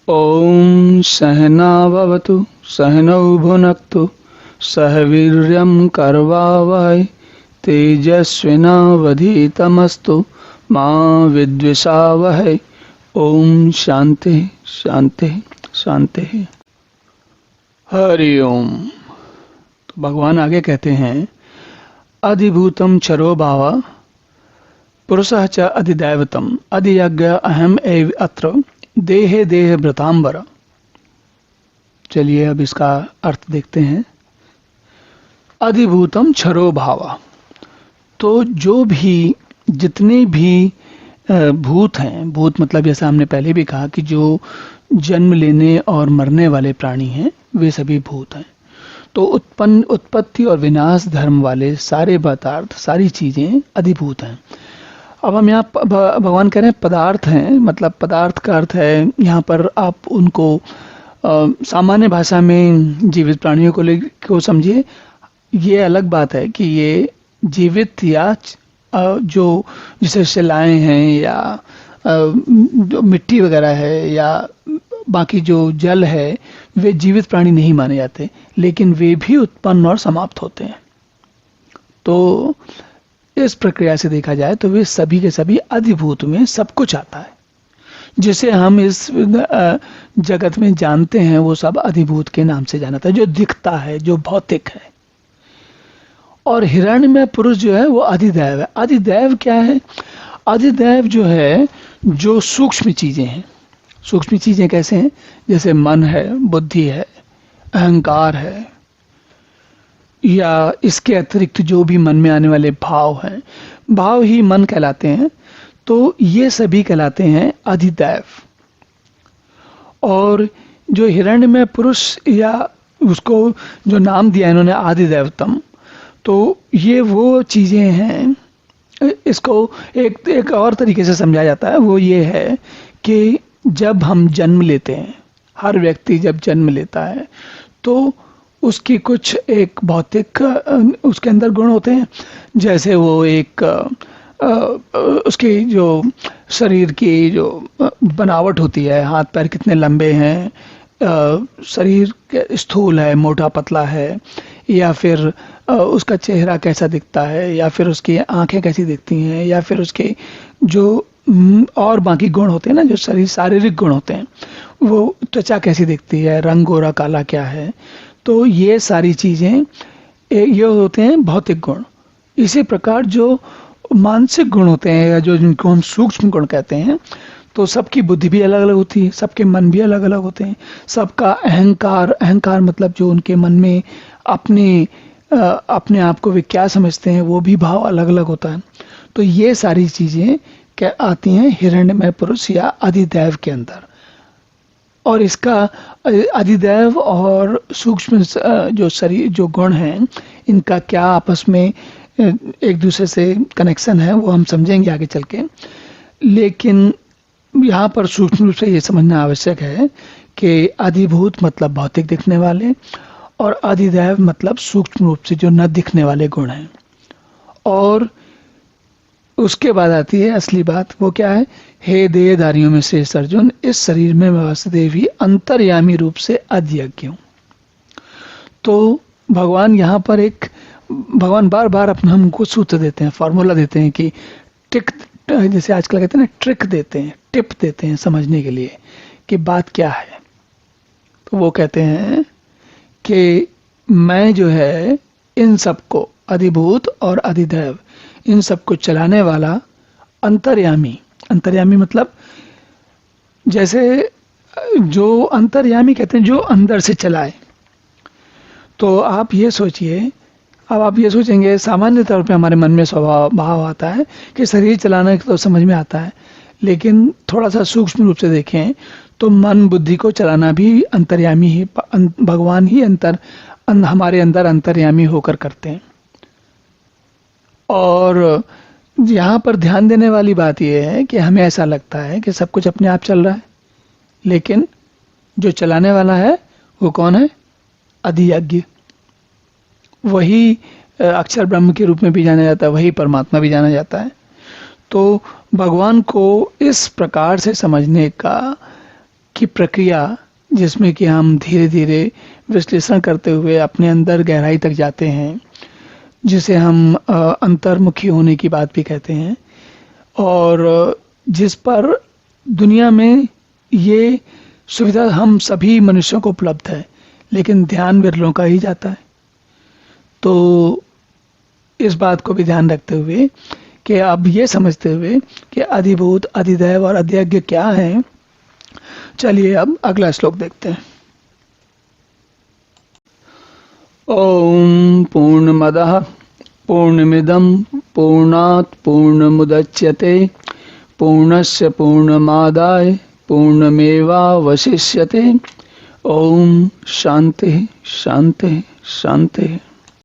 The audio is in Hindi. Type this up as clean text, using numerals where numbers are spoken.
ॐ सहना भवतु सहनौ भुनक्तु सह वीर्यं करवावहै तेजस्विनावधीतमस्तु मा विद्विषावहै। ओम शांति शांति शांति। हरि ओम। तो भगवान आगे कहते हैं, अधिभूतम क्षरो भाव पुरुषः च अधिदैवतम अधियज्ञ अहम एव अत्र देहे देह भृतांबर। चलिए अब इसका अर्थ देखते हैं। अधिभूतम क्षरो भाव, तो जो भी जितने भी भूत हैं, भूत मतलब जैसा हमने पहले भी कहा कि जो जन्म लेने और मरने वाले प्राणी हैं वे सभी भूत हैं। तो उत्पत्ति और विनाश धर्म वाले सारे पदार्थ, सारी चीजें अधिभूत हैं। अब हम यहाँ भगवान कह रहे हैं पदार्थ हैं, मतलब पदार्थ का अर्थ है यहाँ पर आप उनको सामान्य भाषा में जीवित प्राणियों को समझिए। ये अलग बात है कि ये जीवित या जो जैसे शिलाएं हैं या जो मिट्टी वगैरह है या बाकी जो जल है, वे जीवित प्राणी नहीं माने जाते, लेकिन वे भी उत्पन्न और समाप्त होते हैं। तो इस प्रक्रिया से देखा जाए तो वे सभी के सभी अधिभूत में सब कुछ आता है। जिसे हम इस जगत में जानते हैं वो सब अधिभूत के नाम से जाना था, जो दिखता है, जो भौतिक है। और हिरण्यमय पुरुष जो है वो अधिदैव है। अधिदैव क्या है? अधिदैव जो है जो सूक्ष्म चीजें हैं। सूक्ष्म चीजें कैसे हैं? जैसे मन है, बुद्धि है, अहंकार है, या इसके अतिरिक्त जो भी मन में आने वाले भाव हैं, भाव ही मन कहलाते हैं। तो ये सभी कहलाते हैं अधिदैव। और जो हिरण्यमय पुरुष या उसको जो नाम दिया इन्होंने आदिदैवतम, तो ये वो चीजें हैं। इसको एक और तरीके से समझा जाता है, वो ये है कि जब हम जन्म लेते हैं, हर व्यक्ति जब जन्म लेता है तो उसकी कुछ एक भौतिक उसके अंदर गुण होते हैं। जैसे वो एक उसकी जो शरीर की जो बनावट होती है, हाथ पैर कितने लंबे हैं, शरीर स्थूल है, मोटा पतला है, या फिर उसका चेहरा कैसा दिखता है, या फिर उसकी आंखें कैसी दिखती हैं, या फिर उसके जो और बाकी गुण होते हैं ना, जो शारीरिक गुण होते हैं, वो त्वचा कैसी दिखती है, रंग गोरा काला क्या है। तो ये सारी चीजें ये होते हैं भौतिक गुण। इसी प्रकार जो मानसिक गुण होते हैं या जो जिनको हम सूक्ष्म गुण कहते हैं, तो सबकी बुद्धि भी अलग अलग होती है, सबके मन भी अलग अलग होते हैं। सबका अहंकार मतलब जो उनके मन में अपने आप को वे क्या समझते हैं, वो भी भाव अलग अलग होता है। तो ये सारी चीजें क्या आती हैं हिरण्यमय पुरुष या अधिदैव के अंदर। और इसका अधिदैव और सूक्ष्म जो शरीर जो गुण हैं, इनका क्या आपस में एक दूसरे से कनेक्शन है वो हम समझेंगे आगे चल के। लेकिन यहाँ पर सूक्ष्म रूप से ये समझना आवश्यक है कि अधिभूत मतलब भौतिक दिखने वाले, और अधिदैव मतलब सूक्ष्म रूप से जो न दिखने वाले गुण हैं। और उसके बाद आती है असली बात, वो क्या है? हे देहधारियों में श्रेष्ठ अर्जुन, इस शरीर में वासुदेव ही अंतर्यामी रूप से अध्यज्ञ हूं। तो भगवान यहाँ पर भगवान बार बार अपना हमको सूत्र देते हैं, फॉर्मूला देते हैं कि जैसे आजकल कहते हैं ना, ट्रिक देते हैं, टिप देते हैं समझने के लिए कि बात क्या है। तो वो कहते हैं कि मैं जो है इन सबको, अधिभूत और अधिदैव, इन सबको चलाने वाला अंतर्यामी मतलब जैसे जो अंतर्यामी कहते हैं जो अंदर से चलाए। तो आप ये सोचिए, अब आप ये सोचेंगे सामान्य तौर पे हमारे मन में भाव आता है कि शरीर चलाना तो समझ में आता है, लेकिन थोड़ा सा सूक्ष्म रूप से देखें तो मन बुद्धि को चलाना भी अंतर्यामी ही, भगवान ही हमारे अंदर अंतर्यामी होकर करते हैं। और यहाँ पर ध्यान देने वाली बात यह है कि हमें ऐसा लगता है कि सब कुछ अपने आप चल रहा है, लेकिन जो चलाने वाला है वो कौन है? अधियज्ञ। वही अक्षर ब्रह्म के रूप में भी जाना जाता है, वही परमात्मा भी जाना जाता है। तो भगवान को इस प्रकार से समझने का की प्रक्रिया, जिसमें कि हम धीरे धीरे विश्लेषण करते हुए अपने अंदर गहराई तक जाते हैं, जिसे हम अंतर्मुखी होने की बात भी कहते हैं, और जिस पर दुनिया में ये सुविधा हम सभी मनुष्यों को उपलब्ध है, लेकिन ध्यान विरलों का ही जाता है। तो इस बात को भी ध्यान रखते हुए कि अब ये समझते हुए कि अधिभूत, अधिदैव और अध्यज्ञ क्या है, चलिए अब अगला श्लोक देखते हैं। ओम पूर्णमदः पूर्णमिदं पूर्णात् पूर्णमुदच्यते पूर्णस्य पूर्णमादाय पूर्णमेवावशिष्यते। ओम शांति शांति शांति।